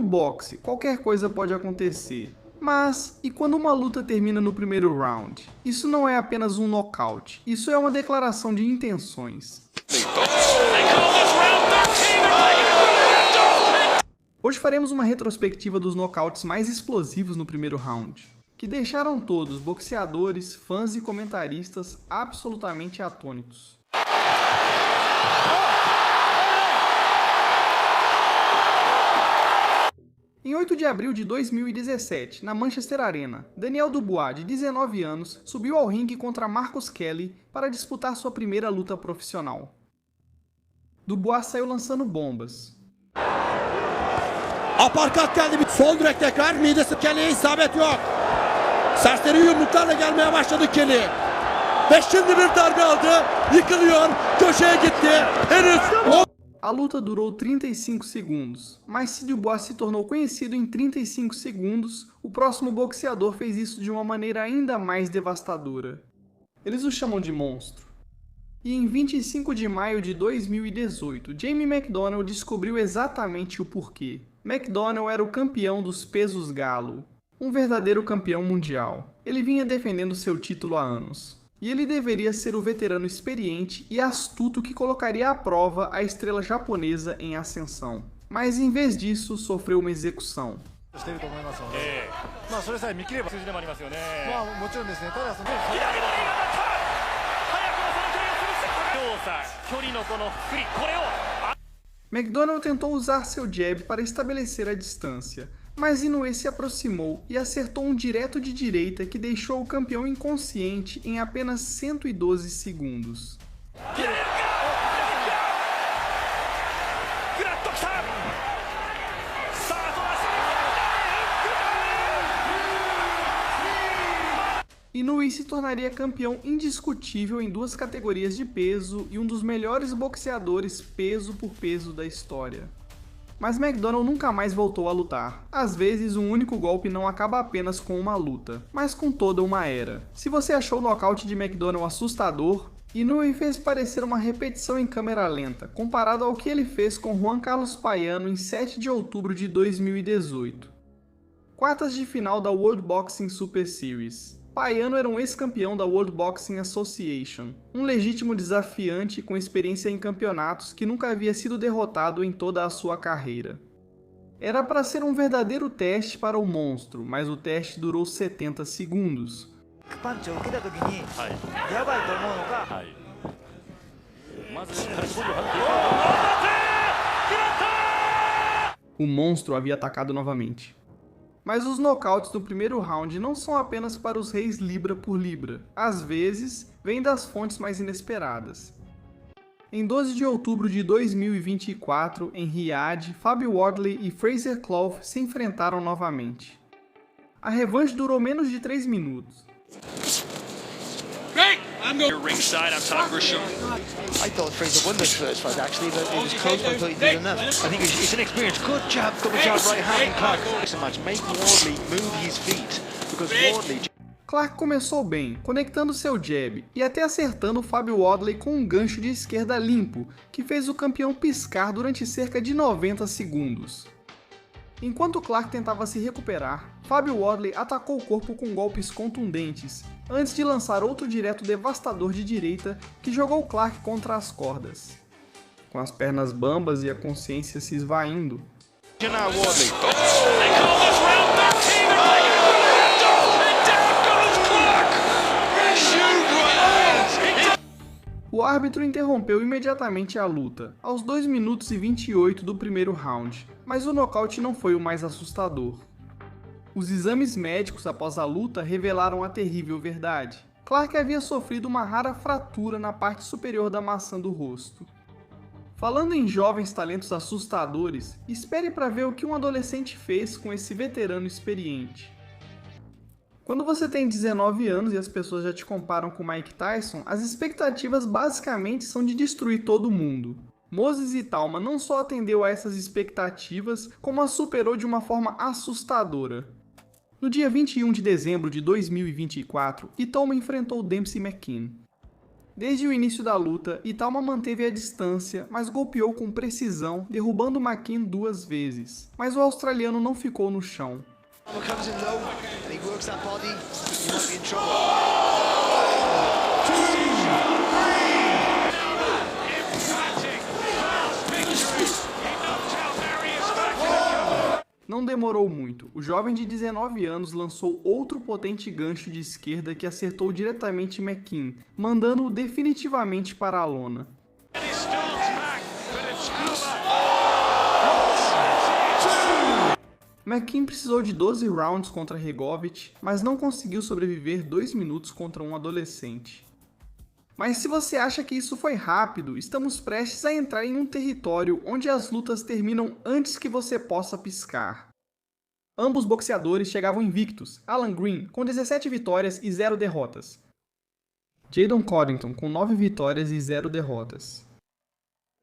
boxe, qualquer coisa pode acontecer. Mas, e quando uma luta termina no primeiro round? Isso não é apenas um nocaute, isso é uma declaração de intenções. Hoje faremos uma retrospectiva dos nocautes mais explosivos no primeiro round, que deixaram todos, boxeadores, fãs e comentaristas, absolutamente atônitos. Em 8 de abril de 2017, na Manchester Arena, Daniel Dubois, de 19 anos, subiu ao ringue contra Marcus Kelly para disputar sua primeira luta profissional. Dubois saiu lançando bombas. Aparkat geldi, bir sol direk tekrar, midesi Kelly'ye isabet yok. Serseri yumruklarla gelmeye başladı Kelly. Ve şimdi bir darbe aldı, yıkılıyor, köşeye gitti, henüz... A luta durou 35 segundos, mas se Dubois se tornou conhecido em 35 segundos, o próximo boxeador fez isso de uma maneira ainda mais devastadora. Eles o chamam de monstro. E em 25 de maio de 2018, Jamie McDonnell descobriu exatamente o porquê. McDonnell era o campeão dos pesos galo, um verdadeiro campeão mundial. Ele vinha defendendo seu título há anos. E ele deveria ser o veterano experiente e astuto que colocaria à prova a estrela japonesa em ascensão. Mas em vez disso, sofreu uma execução. McDonnell tentou usar seu jab para estabelecer a distância, mas Inoue se aproximou e acertou um direto de direita que deixou o campeão inconsciente em apenas 112 segundos. Inoue se tornaria campeão indiscutível em duas categorias de peso e um dos melhores boxeadores peso por peso da história. Mas McDonnell nunca mais voltou a lutar. Às vezes, um único golpe não acaba apenas com uma luta, mas com toda uma era. Se você achou o nocaute de McDonnell assustador, Inoue fez parecer uma repetição em câmera lenta, comparado ao que ele fez com Juan Carlos Payano em 7 de outubro de 2018. Quartas de final da World Boxing Super Series. Payano era um ex-campeão da World Boxing Association, um legítimo desafiante com experiência em campeonatos que nunca havia sido derrotado em toda a sua carreira. Era para ser um verdadeiro teste para o monstro, mas o teste durou 70 segundos. O monstro havia atacado novamente. Mas os nocautes do primeiro round não são apenas para os reis libra por libra. Às vezes, vêm das fontes mais inesperadas. Em 12 de outubro de 2024, em Riad, Fábio Wardley e Frazer Clough se enfrentaram novamente. A revanche durou menos de 3 minutos. Ringside, I'm Todd Grisham. I thought Fraser won this first fight actually, but it was close. I thought he did enough. I think it's an experience. Good jab, right hand from Clark. Match. Make Wardley move his feet because Wardley. Clark começou bem, conectando seu jab e até acertando Fábio Wardley com um gancho de esquerda limpo, que fez o campeão piscar durante cerca de 90 segundos. Enquanto Clark tentava se recuperar, Fábio Wardley atacou o corpo com golpes contundentes, antes de lançar outro direto devastador de direita que jogou Clark contra as cordas. Com as pernas bambas e a consciência se esvaindo, o árbitro interrompeu imediatamente a luta, aos 2 minutos e 28 do primeiro round, mas o nocaute não foi o mais assustador. Os exames médicos após a luta revelaram a terrível verdade. Clark havia sofrido uma rara fratura na parte superior da maçã do rosto. Falando em jovens talentos assustadores, espere para ver o que um adolescente fez com esse veterano experiente. Quando você tem 19 anos e as pessoas já te comparam com Mike Tyson, as expectativas basicamente são de destruir todo mundo. Moses Itauma não só atendeu a essas expectativas, como as superou de uma forma assustadora. No dia 21 de dezembro de 2024, Itauma enfrentou Dempsey McKean. Desde o início da luta, Italma manteve a distância, mas golpeou com precisão, derrubando McKean 2 vezes. Mas o australiano não ficou no chão. Não demorou muito, o jovem de 19 anos lançou outro potente gancho de esquerda que acertou diretamente McKean, mandando-o definitivamente para a lona. McKean precisou de 12 rounds contra Hrgović, mas não conseguiu sobreviver 2 minutos contra um adolescente. Mas se você acha que isso foi rápido, estamos prestes a entrar em um território onde as lutas terminam antes que você possa piscar. Ambos boxeadores chegavam invictos, Alan Green com 17 vitórias e 0 derrotas. Jaden Coddington com 9 vitórias e 0 derrotas.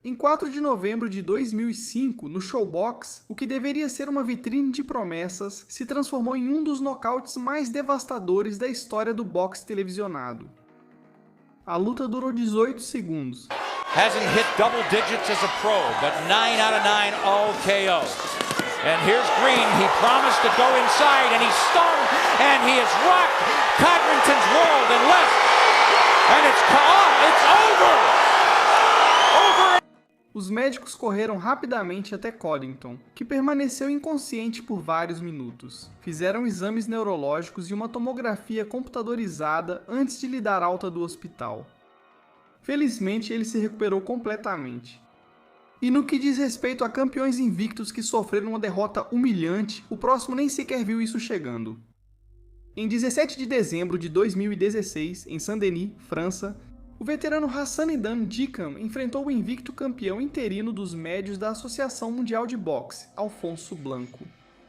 Em 4 de novembro de 2005, no Showbox, o que deveria ser uma vitrine de promessas se transformou em um dos nocautes mais devastadores da história do boxe televisionado. A luta durou 18 segundos. Hasn't hit double digits as a pro, but 9 out of 9 all KO. And here's Green, he promised to go inside, and he's stung, and he has rocked Codrington's world and left. And it's over! Os médicos correram rapidamente até Coddington, que permaneceu inconsciente por vários minutos. Fizeram exames neurológicos e uma tomografia computadorizada antes de lhe dar alta do hospital. Felizmente, ele se recuperou completamente. E no que diz respeito a campeões invictos que sofreram uma derrota humilhante, o próximo nem sequer viu isso chegando. Em 17 de dezembro de 2016, em Saint-Denis, França, o veterano Hassanidam Dicam enfrentou o invicto campeão interino dos médios da Associação Mundial de Boxe, Alfonso Blanco.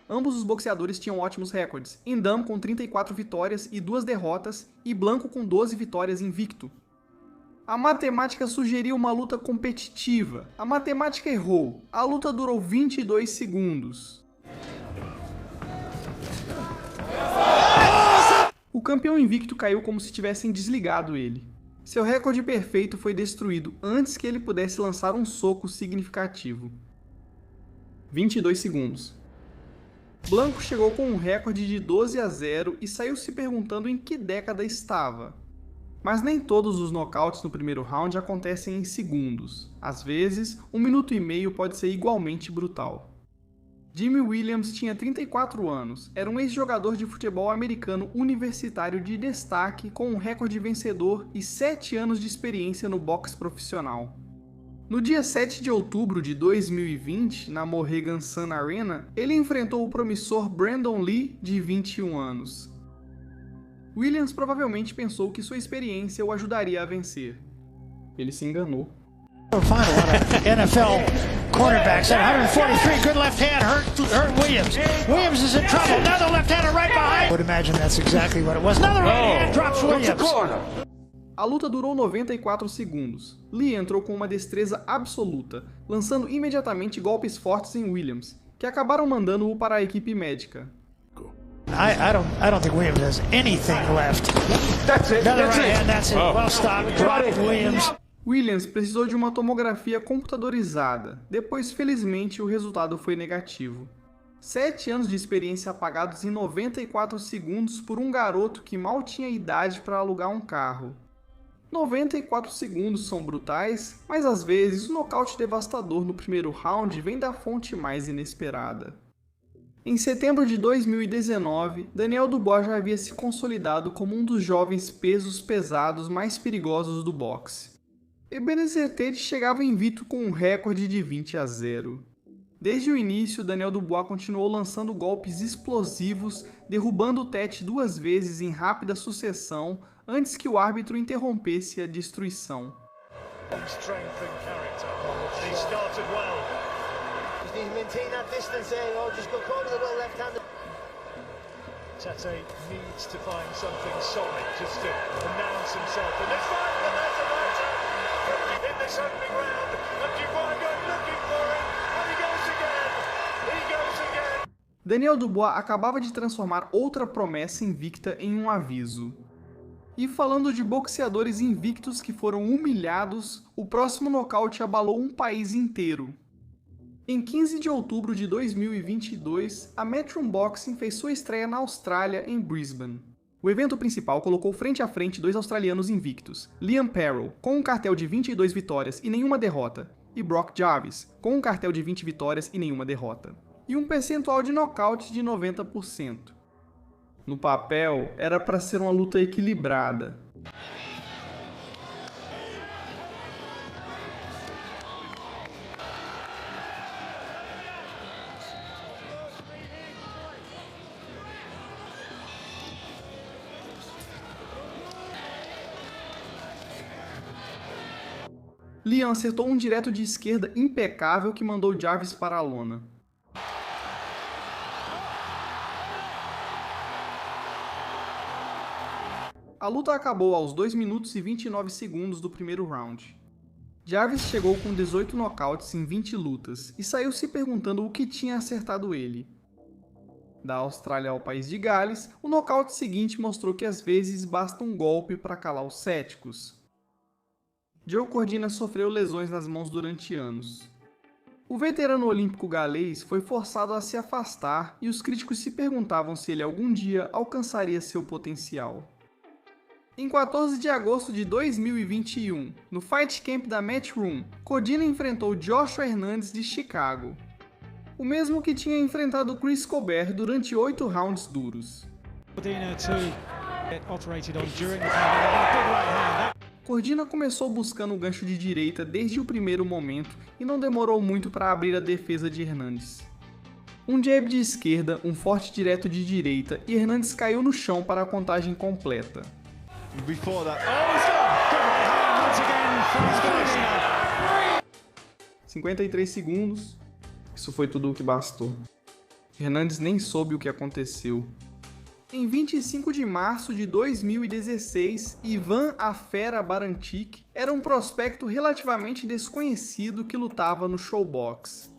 Ambos os boxeadores tinham ótimos recordes, Ndam com 34 vitórias e 2 derrotas e Blanco com 12 vitórias invicto. A matemática sugeriu uma luta competitiva. A matemática errou. A luta durou 22 segundos. O campeão invicto caiu como se tivessem desligado ele. Seu recorde perfeito foi destruído antes que ele pudesse lançar um soco significativo. 22 segundos. Blanco chegou com um recorde de 12-0 e saiu se perguntando em que década estava. Mas nem todos os nocautes no primeiro round acontecem em segundos. Às vezes, 1 minuto e meio pode ser igualmente brutal. Jimmy Williams tinha 34 anos, era um ex-jogador de futebol americano universitário de destaque com um recorde vencedor e 7 anos de experiência no boxe profissional. No dia 7 de outubro de 2020, na Mohegan Sun Arena, ele enfrentou o promissor Brandon Lee, de 21 anos. Williams provavelmente pensou que sua experiência o ajudaria a vencer. Ele se enganou. NFL quarterbacks at 143, good left hand, hurt Williams. Williams is in trouble, another left hander right behind. I would imagine that's exactly what it was. Another right hand drops Williams. A luta durou 94 segundos. Lee entrou com uma destreza absoluta, lançando imediatamente golpes fortes em Williams, que acabaram mandando-o para a equipe médica. I don't think Williams has anything left. That's it. Another right hand, that's it. Well stopped, dropped Williams. Williams precisou de uma tomografia computadorizada. Depois, felizmente, o resultado foi negativo. 7 anos de experiência apagados em 94 segundos por um garoto que mal tinha idade para alugar um carro. 94 segundos são brutais, mas às vezes o nocaute devastador no primeiro round vem da fonte mais inesperada. Em setembro de 2019, Daniel Dubois já havia se consolidado como um dos jovens pesos pesados mais perigosos do boxe. Ebenezer Tate chegava invicto com um recorde de 20-0. Desde o início, Daniel Dubois continuou lançando golpes explosivos, derrubando o Tate 2 vezes em rápida sucessão antes que o árbitro interrompesse a destruição. Tate needs to find something solid just to announce himself in this fight, but that's about it in this opening round, and Dubois going looking for it, and he goes again. Daniel Dubois acabava de transformar outra promessa invicta em um aviso. E falando de boxeadores invictos que foram humilhados, o próximo nocaute abalou um país inteiro. Em 15 de outubro de 2022, a Matchroom Boxing fez sua estreia na Austrália, em Brisbane. O evento principal colocou frente a frente dois australianos invictos, Liam Parrow, com um cartel de 22 vitórias e nenhuma derrota, e Brock Jarvis, com um cartel de 20 vitórias e nenhuma derrota, e um percentual de nocaute de 90%. No papel, era para ser uma luta equilibrada. Liam acertou um direto de esquerda impecável que mandou Jarvis para a lona. A luta acabou aos 2 minutos e 29 segundos do primeiro round. Jarvis chegou com 18 nocautes em 20 lutas e saiu se perguntando o que tinha acertado ele. Da Austrália ao país de Gales, o nocaute seguinte mostrou que às vezes basta um golpe para calar os céticos. Joe Cordina sofreu lesões nas mãos durante anos. O veterano olímpico galês foi forçado a se afastar e os críticos se perguntavam se ele algum dia alcançaria seu potencial. Em 14 de agosto de 2021, no Fight Camp da Matchroom, Cordina enfrentou Joshua Hernandez de Chicago, o mesmo que tinha enfrentado Chris Colbert durante 8 rounds duros. Cordina começou buscando o gancho de direita desde o primeiro momento e não demorou muito para abrir a defesa de Hernandez. Um jab de esquerda, um forte direto de direita e Hernandez caiu no chão para a contagem completa. 53 segundos, isso foi tudo o que bastou. Hernandez nem soube o que aconteceu. Em 25 de março de 2016, Ivan "A Fera" Baranchyk era um prospecto relativamente desconhecido que lutava no Showbox.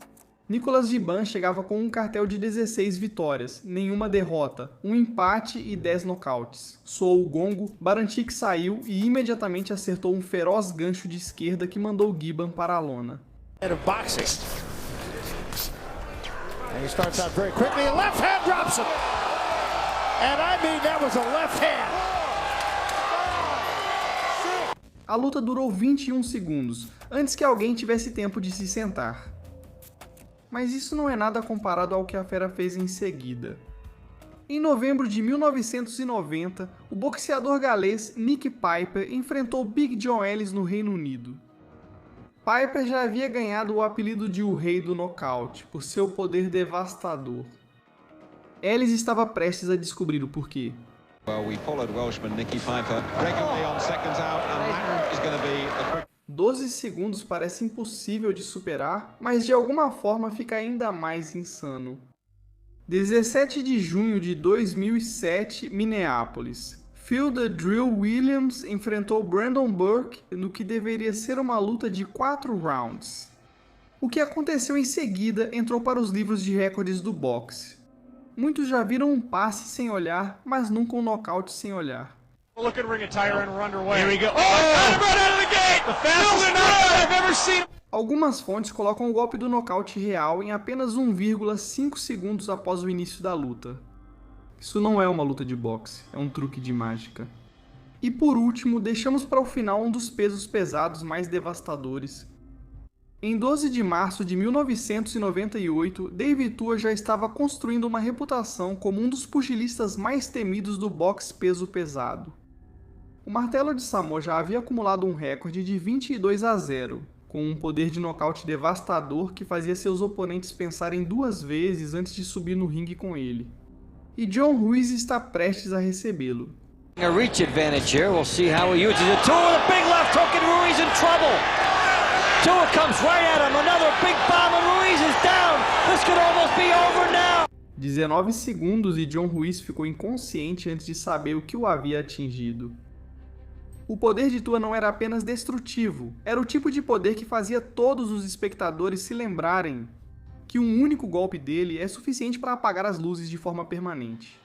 Nicolas Giban chegava com um cartel de 16 vitórias, nenhuma derrota, um empate e 10 nocautes. Soou o gongo, Baranchyk saiu e imediatamente acertou um feroz gancho de esquerda que mandou Giban para a lona. A luta durou 21 segundos, antes que alguém tivesse tempo de se sentar. Mas isso não é nada comparado ao que a fera fez em seguida. Em novembro de 1990, o boxeador galês Nick Piper enfrentou Big John Ellis no Reino Unido. Piper já havia ganhado o apelido de o Rei do Nocaute, por seu poder devastador. Ellis estava prestes a descobrir o porquê. Well, we followed Welshman Nicky Piper regularly on seconds out, and that is going to be a quick 12 segundos parece impossível de superar, mas de alguma forma fica ainda mais insano. 17 de junho de 2007, Minneapolis. Phil "The Drill" Williams enfrentou Brandon Burke no que deveria ser uma luta de 4 rounds. O que aconteceu em seguida entrou para os livros de recordes do boxe. Muitos já viram um passe sem olhar, mas nunca um nocaute sem olhar. Look at ring attire and we're underway. Here we go. Oh, right out of the gate! The fastest knockout I've ever seen. Algumas fontes colocam o golpe do nocaute real em apenas 1,5 segundos após o início da luta. Isso não é uma luta de boxe, é um truque de mágica. E por último, deixamos para o final um dos pesos pesados mais devastadores. Em 12 de março de 1998, David Tua já estava construindo uma reputação como um dos pugilistas mais temidos do boxe peso pesado. O martelo de Samoa já havia acumulado um recorde de 22-0, com um poder de nocaute devastador que fazia seus oponentes pensarem 2 vezes antes de subir no ringue com ele. E John Ruiz está prestes a recebê-lo. A reach advantage here. We'll see how he uses it. Tua with a big left hook and Ruiz in trouble. Tua comes right at him. Another big bomb and Ruiz is down. This could almost be over now. 19 segundos e John Ruiz ficou inconsciente antes de saber o que o havia atingido. O poder de Tua não era apenas destrutivo, era o tipo de poder que fazia todos os espectadores se lembrarem que um único golpe dele é suficiente para apagar as luzes de forma permanente.